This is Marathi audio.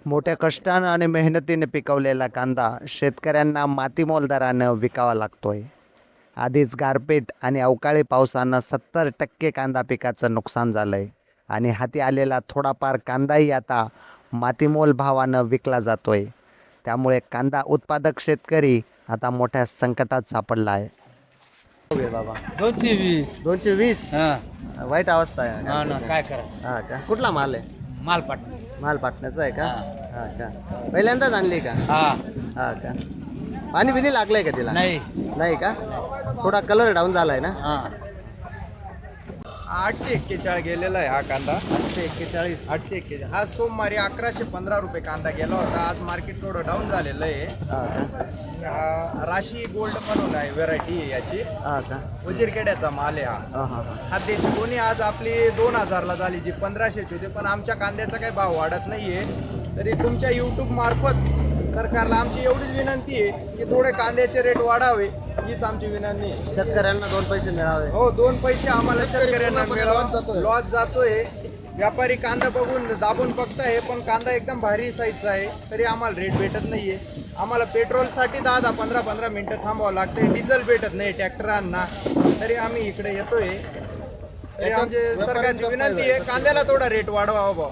मोठ्या कष्टानं आणि मेहनतीने पिकवलेला कांदा शेतकऱ्यांना मातीमोल दरानं विकावा लागतोय. आधीच गारपीट आणि अवकाळी पावसानं 70% कांदा पिकाचं नुकसान झालंय आणि हाती आलेला थोडाफार कांदाही आता मातीमोल भावानं विकला जातोय. त्यामुळे कांदा उत्पादक शेतकरी आता मोठ्या संकटात सापडला आहे. बाबा 220. 220 हा वाईट अवस्था आहे. हा ना, काय करा. हा का कुठला माल आहे? मालपाट. माल पाटण्याचा आहे का? हा का पहिल्यांदाच आणली का? हा हा का पाणी बिनी लागलंय का तिला? नाही. नाही का थोडा कलर डाऊन झालाय ना? हा 841 गेलेला आहे हा कांदा. 841. 841 हा सोमवारी 1115 रुपये कांदा गेला होता. आज मार्केट थोडं डाऊन झालेलं आहे. हा का हा राशी गोल्ड म्हणून आहे, व्हेरायटी आहे याची. हा का उजीरखेड्याचा माल आहे हा. हा हा हा खाद्याची कोणी आज आपली 2000ला झाली, जी 1500ची होती. पण आमच्या कांद्याचा काही भाव वाढत नाहीये. तरी तुमच्या यूट्यूब मार्फत सरकारला आमची एवढीच विनंती आहे की थोडे कांद्याचे रेट वाढावे, हीच आमची विनंती आहे. शेतकऱ्यांना 2 पैसे मिळावे. हो 2 पैसे आम्हाला शेतकऱ्यांना मिळावा. लॉस जातोय. व्यापारी कांदा बघून दाबून बघताय, पण कांदा एकदम भारी साईजचा आहे तरी आम्हाला रेट भेटत नाहीये. आम्हाला पेट्रोलसाठी 10-15 मिनिटं थांबावं लागतंय. डिझेल भेटत नाही ट्रॅक्टरांना, तरी आम्ही इकडे येतोय. तरी आमची सरकारची विनंती आहे कांद्याला थोडा रेट वाढवावा.